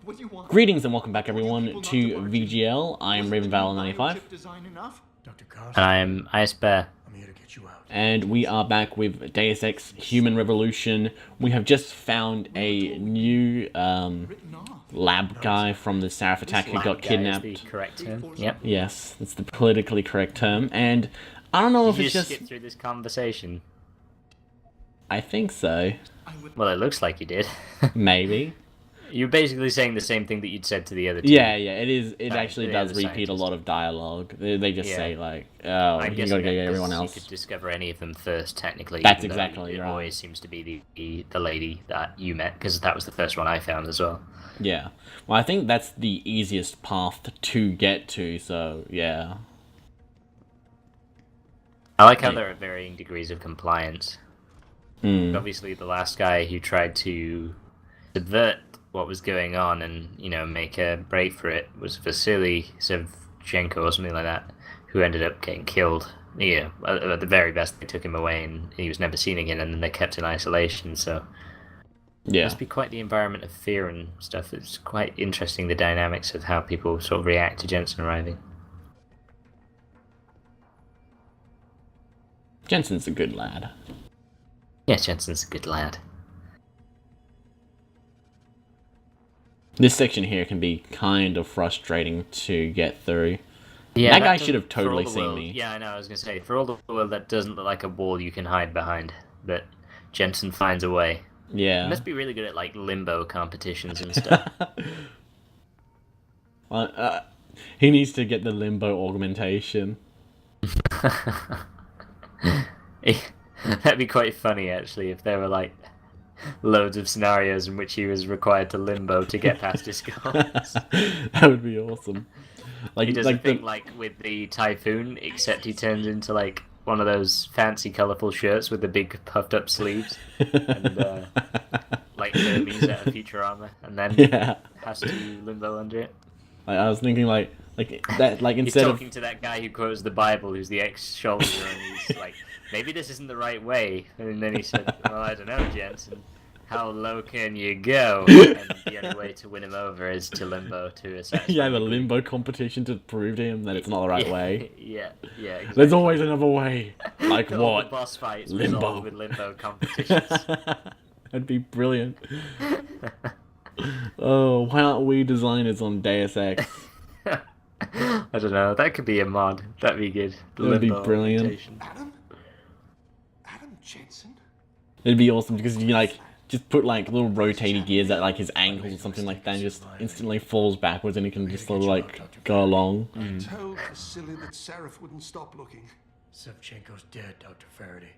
What do you want? Greetings and welcome back everyone to VGL. I am RavenValor95. Dr. And I'm Ice Bear. I'm here to get you out. And we are back with Deus Ex Human Revolution. We have just found a new lab guy from the Seraph attack who got kidnapped. Is the correct term. Yep. Yes, that's the politically correct term. And I don't know if Did it's you just... skip through this conversation? I think so. Well, it looks like you did. Maybe. You're basically saying the same thing that you'd said to the other two. Yeah, it is. It Right, actually the does other repeat a scientists. lot of dialogue. They just Yeah. say like, "Oh, I you guess gotta go that get everyone because else." You could discover any of them first, technically. That's even though exactly it right. always seems to be the lady that you met, because that was the first one I found as well. Yeah. Well, I think that's the easiest path to get to. So yeah. I like how Yeah. there are varying degrees of compliance. Mm. Obviously, the last guy who tried to subvert what was going on and, you know, make a break for it was Vasily Savchenko or something like that, who ended up getting killed. You know, at the very best, they took him away and he was never seen again, and then they kept in isolation, so... It Yeah. must be quite the environment of fear and stuff. It's quite interesting, the dynamics of how people sort of react to Jensen arriving. Jensen's a good lad. Yeah, Jensen's a good lad. This section here can be kind of frustrating to get through. Yeah, That guy doesn't- should have for all totally the seen world- me. Yeah, I know, I was going to say, for all the world, that doesn't look like a wall you can hide behind, but Jensen finds a way. He Yeah. must be really good at, like, limbo competitions and stuff. He needs to get the limbo augmentation. That'd be quite funny, actually, if there were, like, loads of scenarios in which he was required to limbo to get past his goals. That would be awesome. Like, He does like a thing like with the Typhoon, except he turns into, like, one of those fancy, colourful shirts with the big puffed-up sleeves, and, like Hermes out of Futurama, and then Yeah. has to limbo under it. I was thinking like that, like He's instead of talking to that guy who quotes the Bible, who's the ex-soldier, and he's like, maybe this isn't the right way. And then he said, well, I don't know, Jensen. How low can you go? And the only way to win him over is to limbo to a satisfying you have a degree. limbo competition to prove to him that it's not the right Yeah, way. Yeah, exactly. There's always another way. Like All the what? boss fights Limbo. resolved with limbo competitions. That'd be brilliant. Oh, why aren't we designers on Deus Ex? I don't know. That could be a mod. That'd be good. The That'd be limbo brilliant. augmentation. Adam Jensen? It'd be awesome because you like just put like little rotating gears at like his ankles or something like that, and just instantly falls backwards, and he can just sort of like go along. I told Vasily that Seraph wouldn't stop looking. Savchenko's dead, Dr. Faraday.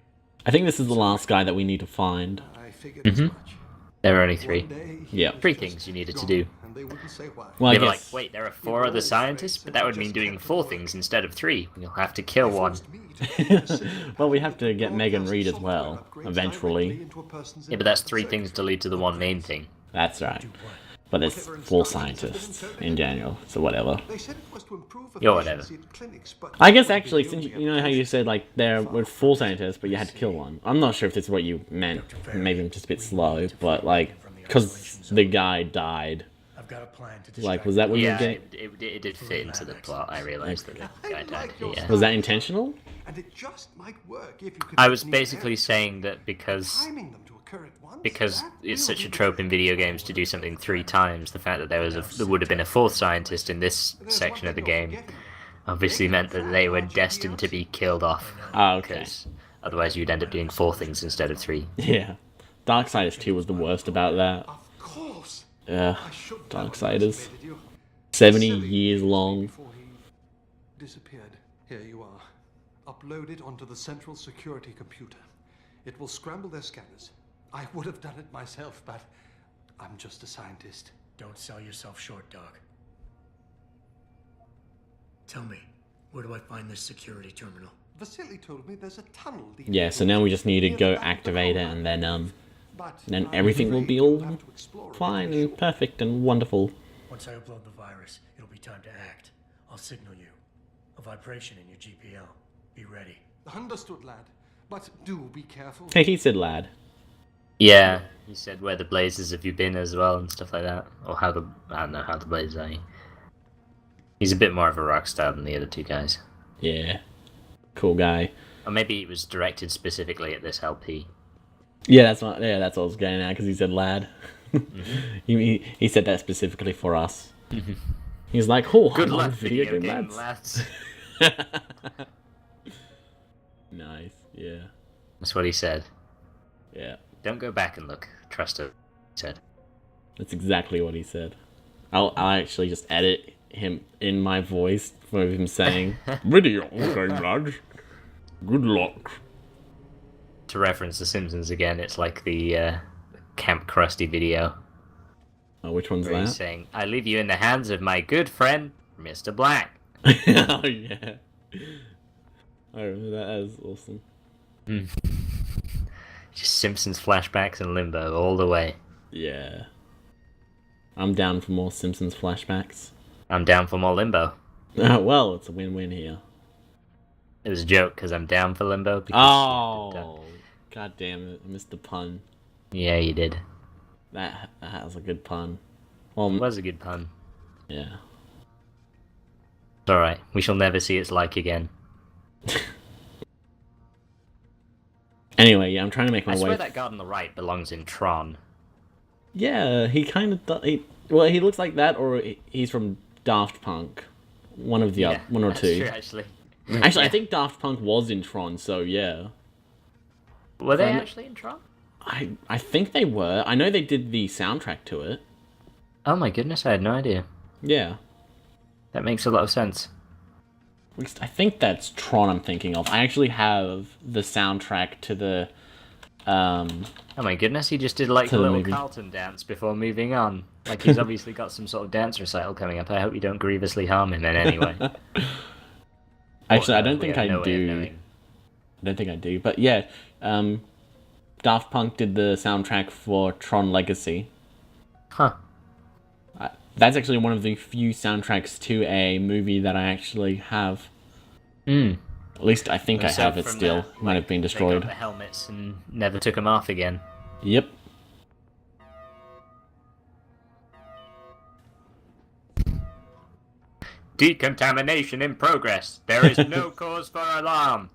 I think this is the last guy that we need to find. I figured as much. There are only three. One day, he Yeah. was Three just things you needed to gone, do. and they wouldn't say why. Well, I They were like, guess. wait, there are 4 other scientists, but that would mean doing 4 things instead of 3. You'll have to kill one. Forced me to take Vasily Well, we back have to get and Megan broadcast Reed as software well, upgrades eventually. directly into a person's Yeah, but that's internal 3 things to circuit. lead to the one main thing. That's right. But there's 4 scientists in general, so whatever. They said it was to improve Yeah, whatever. efficiency in clinics, but I guess when actually, the since only you know how you said like there were 4 scientists, but you had to kill one. I'm not sure if this is what you meant. Maybe I'm just a bit slow, but like because the guy died. I've got a plan to Like, was that what you were Yeah, getting? it did fit into the plot. I realised that the guy died. Yeah. Was that intentional? And it just might work if you could I was sneak basically ahead. saying that because Timing them to occur at once, because that it's will such a be trope in video games to do something 3 times, the fact that there would have been a 4th scientist in this There's section one of the thing you're game forgetting. obviously meant that they were destined to be killed off. Oh, okay. Because otherwise you'd end up doing 4 things instead of 3. Yeah. Darksiders 2 was the worst about that. Of course. Yeah. I should have Darksiders. anticipated you. 70 Silly years long. Before he disappeared. Here you are. Upload it onto the central security computer. It will scramble their scanners. I would have done it myself, but I'm just a scientist. Don't sell yourself short, Doc. Tell me, where do I find this security terminal? Vasily told me there's a tunnel leading Yeah, so now we just need to go activate it, and then everything will be all fine and perfect and wonderful. Once I upload the virus, it'll be time to act. I'll signal you. A vibration in your GPL. Be ready. Understood, lad. But do be careful. Hey, he said lad. Yeah, he said where the blazes have you been as well and stuff like that, or how the I don't know how the blazes are. He's a bit more of a rock star than the other two guys. Yeah. Cool guy. Or maybe it was directed specifically at this LP. Yeah, that's what I was getting at, because he said lad. He said that specifically for us. He's like, oh, Good I'm on luck, video game lads. lads. Nice, yeah. That's what he said. Yeah. Don't go back and look. Trust him, he said. That's exactly what he said. I'll actually just edit him in my voice for him saying, video game lads. Good luck. To reference The Simpsons again, it's like the Camp Krusty video. Oh, which one's Where he's that? saying, I leave you in the hands of my good friend, Mr. Black. Oh, yeah. I remember that as awesome. Just Simpsons flashbacks and Limbo all the way. Yeah. I'm down for more Simpsons flashbacks. I'm down for more Limbo. Well, it's a win-win here. It was a joke because I'm down for Limbo. Oh, god damn it. I missed the pun. Yeah, you did. That was a good pun. It Well, was a good pun. yeah. It's alright. We shall never see its like again. Anyway, yeah, I'm trying to make my I way. swear that guard on the right belongs in Tron. Yeah, he kind of. Well, he looks like that, or he's from Daft Punk. One of the other, one or that's two. True, actually. Actually, I think Daft Punk was in Tron, so yeah. Were they actually in Tron? I think they were. I know they did the soundtrack to it. Oh my goodness, I had no idea. Yeah. That makes a lot of sense. At least I think that's Tron I'm thinking of. I actually have the soundtrack to the Oh my goodness, he just did like To a the little movie. Carlton dance before moving on. Like he's obviously got some sort of dance recital coming up. I hope you don't grievously harm him in any way. Actually, I don't We think have I no way of do. knowing. I don't think I do. But yeah, Daft Punk did the soundtrack for Tron Legacy. Huh. That's actually one of the few soundtracks to a movie that I actually have. Mm. At least I think I So have it from still. that, Might have been They destroyed. got the helmets and never took them off again. Yep. Decontamination in progress. There is no cause for alarm.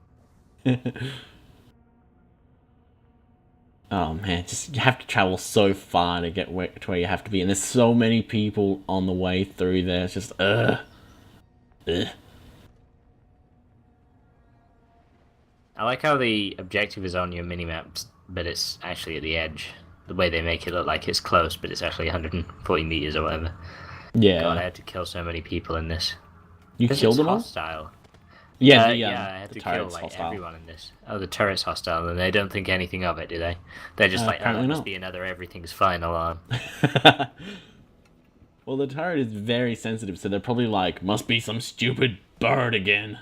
Oh man, just you have to travel so far to get to where you have to be, and there's so many people on the way through there. It's just ugh. I like how the objective is on your minimaps, but it's actually at the edge. The way they make it look like it's close, but it's actually 140 meters or whatever. Yeah. God, I had to kill so many people in this. You 'Cause killed it's them all? hostile. Yeah, I had the to kill turret's like hostile. everyone in this. Oh, the turret's hostile, and they don't think anything of it, do they? They're just like, oh, apparently that must not. be another everything's fine alarm. Well, the turret is very sensitive, so they're probably like, must be some stupid bird again.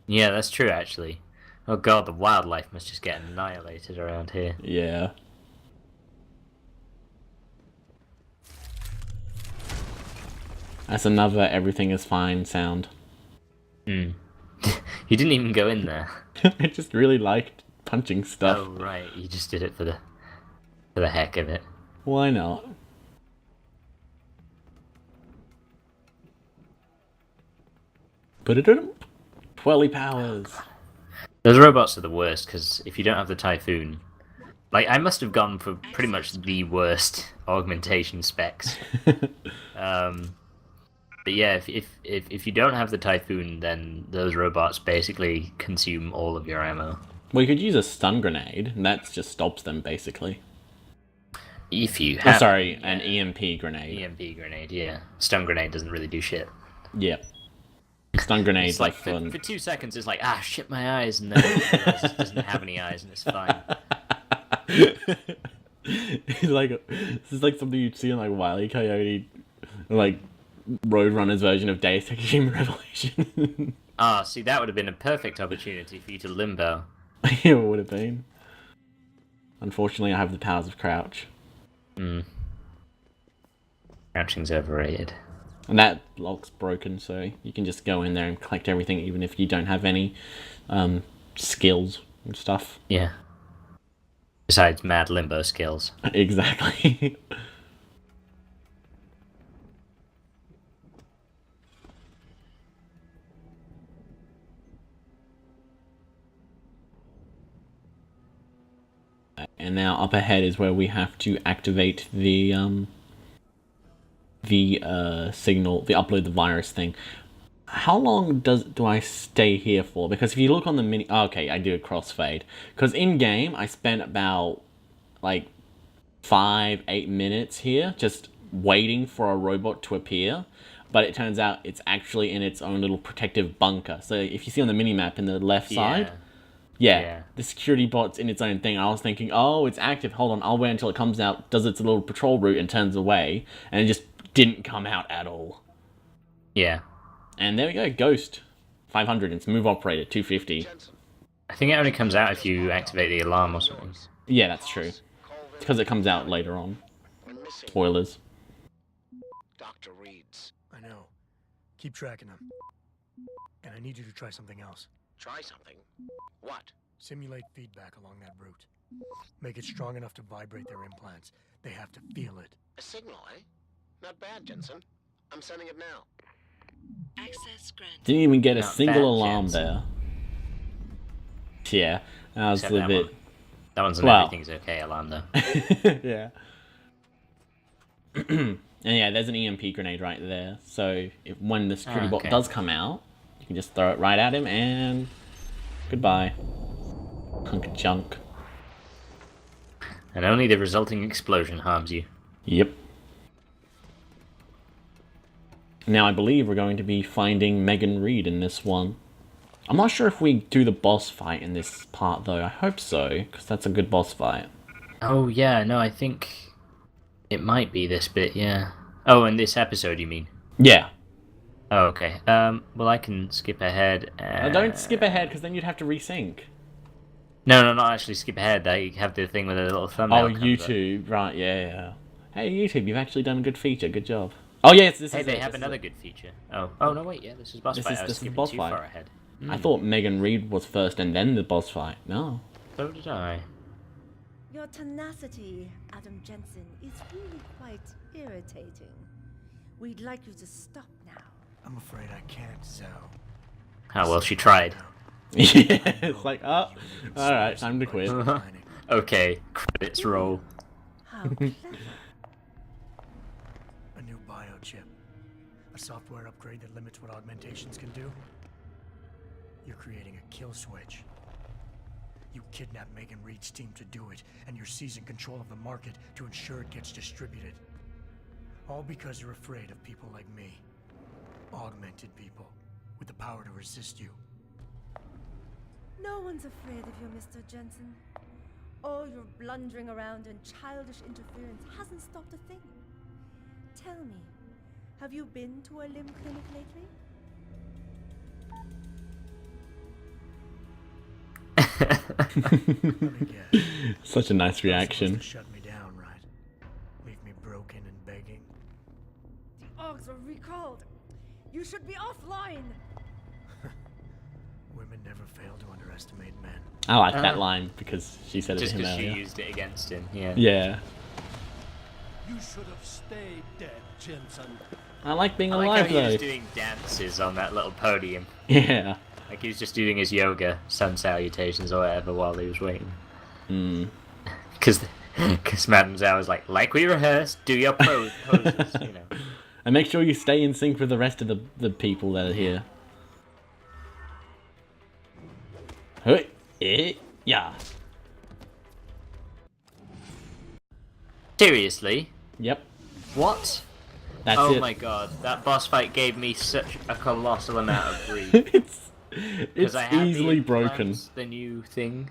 Yeah, that's true, actually. Oh god, the wildlife must just get annihilated around here. Yeah. That's another everything is fine sound. Hmm. You didn't even go in there. I just really liked punching stuff. Oh right, you just did it for the heck of it. Why not? Put it in. Twirly powers. Those robots are the worst, because if you don't have the Typhoon... Like, I must have gone for pretty much the worst augmentation specs. But yeah, if you don't have the Typhoon, then those robots basically consume all of your ammo. Well, you could use a stun grenade, and that just stops them, basically. If you Oh, have... sorry, an EMP grenade. EMP grenade, yeah. Stun grenade doesn't really do shit. Yep. Stun grenades It's like, fun. for 2 seconds, it's like, ah, shit my eyes, and then it doesn't have any eyes, and it's fine. It's like this is like something you'd see in like Wile E. Coyote, like Roadrunner's version of Deus Ex Human Revelation. Ah, see, that would have been a perfect opportunity for you to limbo. It would have been. Unfortunately, I have the powers of crouch, Crouching's overrated. and that lock's broken, so you can just go in there and collect everything, even if you don't have any skills and stuff. Yeah. Besides mad limbo skills. Exactly. And now up ahead is where we have to activate the signal, the upload the virus thing. How long do I stay here for? Because if you look on the mini... Okay, I do a crossfade. Because in-game, I spent about, like, 5-8 minutes here, just waiting for a robot to appear. But it turns out it's actually in its own little protective bunker. So if you see on the mini-map in the left side... Yeah, the security bot's in its own thing. I was thinking, oh, it's active. Hold on, I'll wait until it comes out, does its little patrol route, and turns away. And it just didn't come out at all. Yeah. And there we go, Ghost. 500, and smooth operator, 250. I think it only comes out if you activate the alarm or something. Yeah, that's true. It's because it comes out later on. Spoilers. Dr. Reed's. I know. Keep tracking them. And I need you to try something else. Try something. What? Simulate feedback along that route. Make it strong enough to vibrate their implants. They have to feel it. A signal, eh? Not bad, Jensen. I'm sending it now. Access granted. Didn't even get a Not single bad, alarm Jensen. there. Yeah, that was Except a that bit... one. That one's an Well. everything's okay alarm, though. Yeah. And yeah, there's an EMP grenade right there. So when the security bot okay. does come out, you can just throw it right at him and goodbye. Hunk of junk. And only the resulting explosion harms you. Yep. Now I believe we're going to be finding Megan Reed in this one. I'm not sure if we do the boss fight in this part though. I hope so, because that's a good boss fight. Oh, yeah, no, I think it might be this bit, yeah. Oh, in this episode, you mean? Yeah. Oh, okay. Well, I can skip ahead. Don't skip ahead, because then you'd have to resync. No, not actually skip ahead. I have the thing with a little thumbnail. Oh, YouTube, right, yeah. Hey, YouTube, you've actually done a good feature. Good job. Oh, yes, this Hey, is they it, have this is another it. good feature. Oh, no, wait, yeah, this is boss This fight. is- I was this is skipping boss too fight. far ahead. I thought Megan Reed was first and then the boss fight. No. So did I. Your tenacity, Adam Jensen, is really quite irritating. We'd like you to stop now. I'm afraid I can't, Zoe. Oh, well, she tried. Yeah, it's like, oh, alright, time to quit. Okay, credits roll. How clever. A new biochip. A software upgrade that limits what augmentations can do. You're creating a kill switch. You kidnap Megan Reed's team to do it, and you're seizing control of the market to ensure it gets distributed. All because you're afraid of people like me. Augmented people, with the power to resist you. No one's afraid of you, Mr. Jensen. All your blundering around and childish interference hasn't stopped a thing. Tell me, have you been to a limb clinic lately? Let me guess. Such a nice You're supposed reaction. to shut me down, right? Leave me broken and begging. The Augs are recalled. You should be offline. Women never fail to underestimate men. I like that line because she said it Just to him because she earlier. used it against him, yeah. Yeah. You should have stayed dead, Jensen. I like being I like alive how he was though. doing dances on that little podium. Yeah. Like he was just doing his yoga, sun salutations or whatever while he was waiting. Mm. Because Madame Zhao was like we rehearsed, do your poses, you know. And make sure you stay in sync with the rest of the people that are here. Hey, yeah. Seriously? Yep. What? That's Oh it. my god, that boss fight gave me such a colossal amount of grief. it's Because I had easily the broken. implants, the new thing.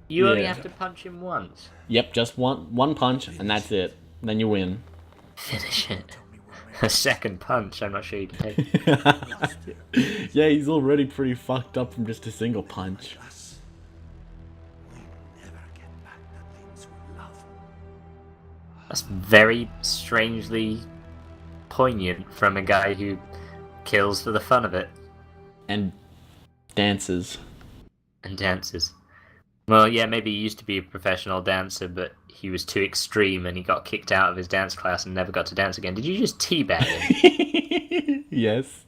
You only Yeah. have to punch him once. Yep, just one punch and that's it. Then you win. Finish it. A second punch, I'm not sure you can take. Yeah, he's already pretty fucked up from just a single punch. Us. We never get back the things we love. That's very strangely poignant from a guy who kills for the fun of it And dances. and dances. Well, yeah, maybe he used to be a professional dancer, but he was too extreme and he got kicked out of his dance class and never got to dance again. Did you just teabag him? Yes.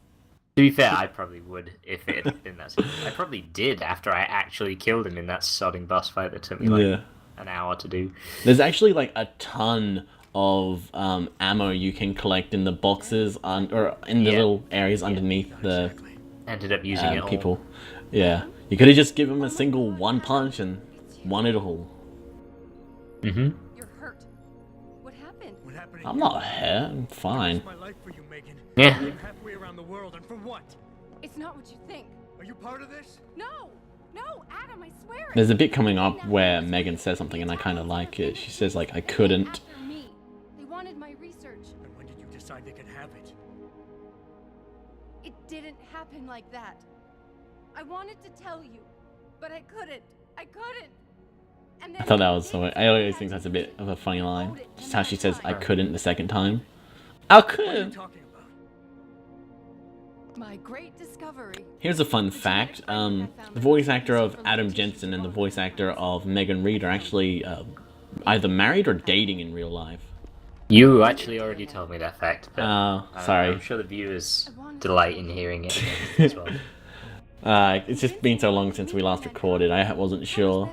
To be fair, I probably would if it had been that simple. I probably did after I actually killed him in that sodding boss fight that took me like an hour to do. There's actually like a ton of ammo you can collect in the boxes or in the little areas underneath the Ended up using it all. people. Yeah. You could have just given him a single one punch and won it all. Mm-hmm. You're hurt. What happened? What happened? I'm not hurt. I'm fine. My life for you, Megan. Yeah. I'm halfway around the world, and for what? It's not what you think. Are you part of this? No! No, Adam, I swear. There's a bit coming up where Megan says something and I kind of like it. She says like, I couldn't. After me. They wanted my research. And when did you decide they could have it? It didn't happen like that. I wanted to tell you, but I couldn't. I couldn't. And then I thought that was so. I always think that's a bit of a funny line. Just how she says, I couldn't the second time. I What are you couldn't! talking about? My great discovery. Here's a fun fact. The voice actor of Adam Jensen and the voice actor of Megan Reed are actually either married or dating in real life. You actually already told me that fact, but sorry. I'm sure the viewers delight in hearing it as well. It's just been so long since we last recorded, I wasn't sure.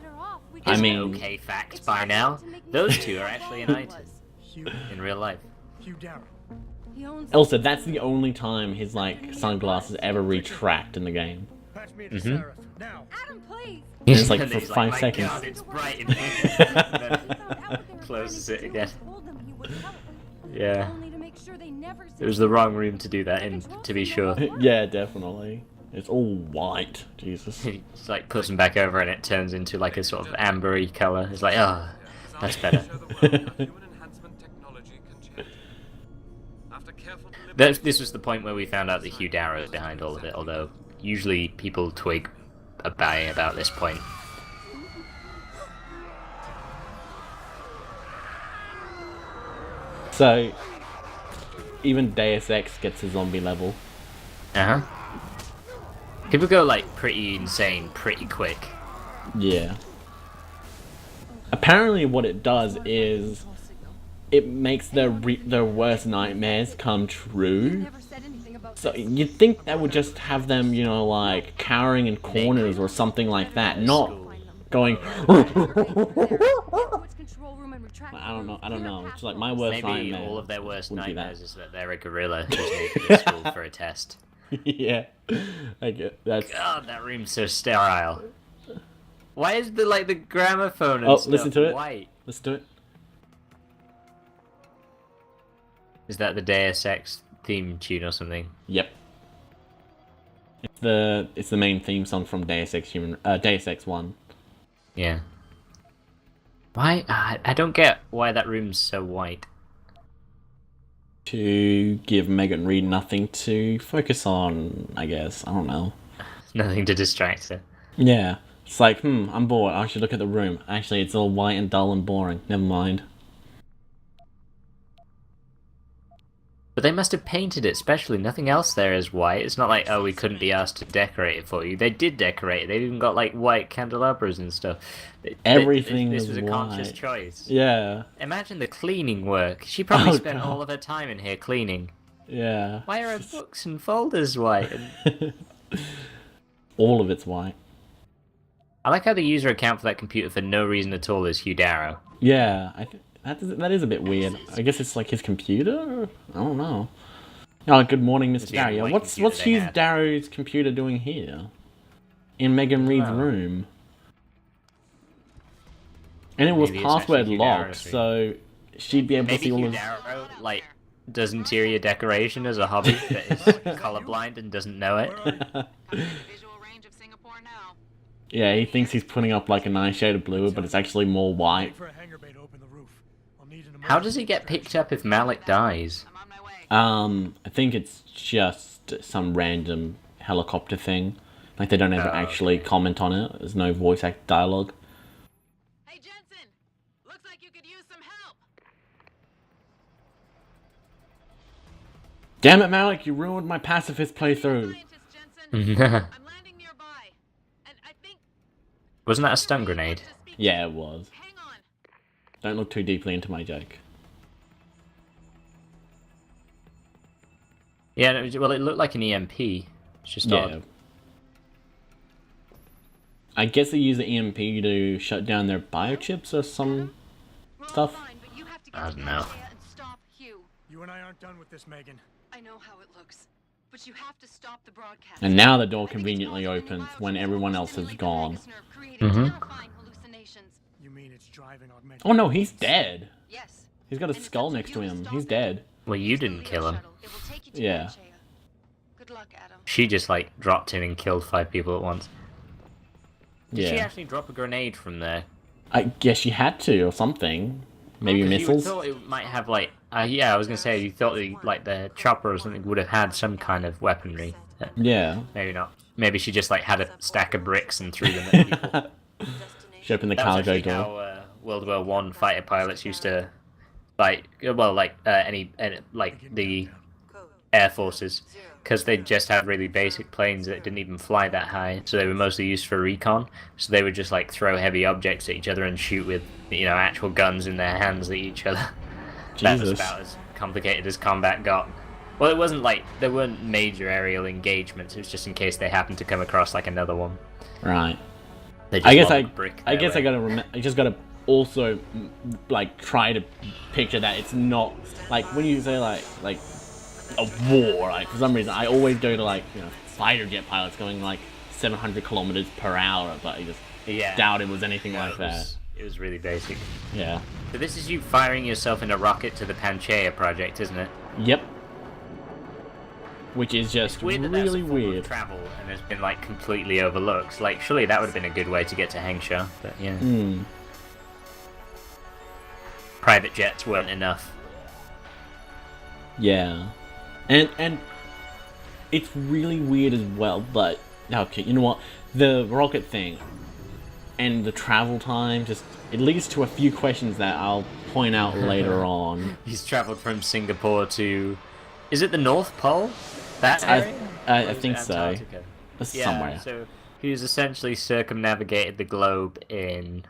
I mean... Okay fact by now, those two are actually an item Hugh. in real life. Hugh Darrow. He owns Also, that's the only time his, like, sunglasses ever retract in the game. Patch me into Seraph. Now. Adam, please. It's like And for he's 5 "My seconds. God, it's bright in here." And then closes it again. Yeah. It was the wrong room to do that in, to be sure. Yeah, definitely. It's all white. Jesus. He just like puts them back over and it turns into like a sort of ambery colour. It's like, oh, that's better. This was the point where we found out that Hugh Darrow is behind all of it, although usually people twig about this point. So, even Deus Ex gets a zombie level. Uh-huh. People go like pretty insane pretty quick. Yeah. Apparently what it does is it makes their worst nightmares come true. So you'd think that would just have them, you know, like cowering in corners or something like that, not going I don't know. It's like my worst Maybe nightmare. all of their worst wouldn't be nightmares that. is that they're a gorilla who's naked at school for a test. Yeah. I get that's God, that room's so sterile. Why is the gramophone and Oh, stuff listen to it. white? Let's do it. Is that the Deus Ex theme tune or something? Yep. It's the main theme song from Deus Ex 1. Yeah. Why? I don't get why that room's so white. To give Megan Reed nothing to focus on, I guess. I don't know. Nothing to distract her. Yeah. It's like, I'm bored. I should look at the room. Actually, it's all white and dull and boring. Never mind. But they must have painted it specially. Nothing else there is white. It's not like, oh, we couldn't be asked to decorate it for you. They did decorate it. They even got like white candelabras and stuff. Everything This is was a conscious white. choice. Yeah. Imagine the cleaning work. She probably Oh, spent God. all of her time in here cleaning. Yeah. Why are her books and folders white? All of it's white. I like how the user account for that computer for no reason at all is Hugh Darrow. Yeah. That is a bit weird. I guess it's like his computer? I don't know. Oh, good morning, Mr. the only Darrow. white What's computer they Hugh had. Darrow's computer doing here? In Megan Reed's Wow. room. And it was Maybe it's actually password Hugh locked, Darrow's room. so she'd be able to Maybe see all Hugh of... Darrow, like, does interior decoration as a hobby, but is colorblind and doesn't know it. Visual range of Singapore now. Yeah, he thinks he's putting up like a nice shade of blue, but it's actually more white. Wait for a hangar bay to open the roof. I'll need an How does he get picked up if Malik dies? I'm on my way. I think it's just some random helicopter thing. Like they don't ever actually comment on it. There's no voice act dialogue. Hey Jensen, looks like you could use some help. Damn it, Malik! You ruined my pacifist playthrough. Scientist Jensen, I'm landing nearby, and I think Wasn't that a stun grenade? Yeah, it was. Hang on. Don't look too deeply into my joke. Yeah, well, it looked like an EMP. It's just Yeah. odd. I guess they use the EMP to shut down their biochips or some We're all stuff. fine, but you have to get I to don't know. Pangaea and stop Hugh. You and I aren't done with this, Megan. I know how it looks, but you have to stop the broadcast. And now the door I think it's conveniently causing the opens biochips when to everyone else has overstimulate the gone. vagus nerve, creating Mhm. terrifying hallucinations. You mean it's driving augmented? Oh no, he's dead. Yes. He's got a And it's skull up to next you to to him. stop He's it. dead. Well, you Use the didn't Leo kill him. shuttle. It will take you to Yeah. Pangaea. Good luck, Adam. She just like dropped in and killed 5 people at once. Did she Yeah. actually drop a grenade from there? I guess she had to or something. Maybe 'Cause missiles. You thought it might have like, yeah, I was gonna say you thought like the chopper or something would have had some kind of weaponry. Yeah. Maybe not. Maybe she just like had a stack of bricks and threw them at people. She opened the That was cargo actually door. how World War One fighter pilots used to fight. Well, like any like the air forces, because they just had really basic planes that didn't even fly that high, so they were mostly used for recon. So they would just like throw heavy objects at each other and shoot with actual guns in their hands at each other. That was Jesus. about as complicated as combat got. Well, it wasn't like there weren't major aerial engagements. It was just in case they happened to come across like another one. Right. They just I guess lobbed a brick I their guess I way. I just gotta also like try to picture that it's not like when you say like a war. Like for some reason, I always go to like fighter jet pilots going like 700 kilometers per hour, but I just doubt it was anything like that. It was really basic. Yeah. So this is you firing yourself in a rocket to the Pangaea project, isn't it? Yep. Which is just Weird that that's really a form of weird. travel and has been like completely overlooked. Like surely that would have been a good way to get to Hengsha, but yeah. Private jets weren't enough. Yeah. And it's really weird as well, but okay, you know what? The rocket thing and the travel time just it leads to a few questions that I'll point out later on. He's travelled from Singapore to, is it the North Pole? That area? I Or is it think so. Antarctica? Yeah, Somewhere. so he's essentially circumnavigated the globe in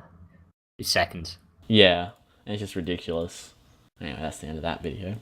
seconds. Yeah. And it's just ridiculous. Anyway, that's the end of that video.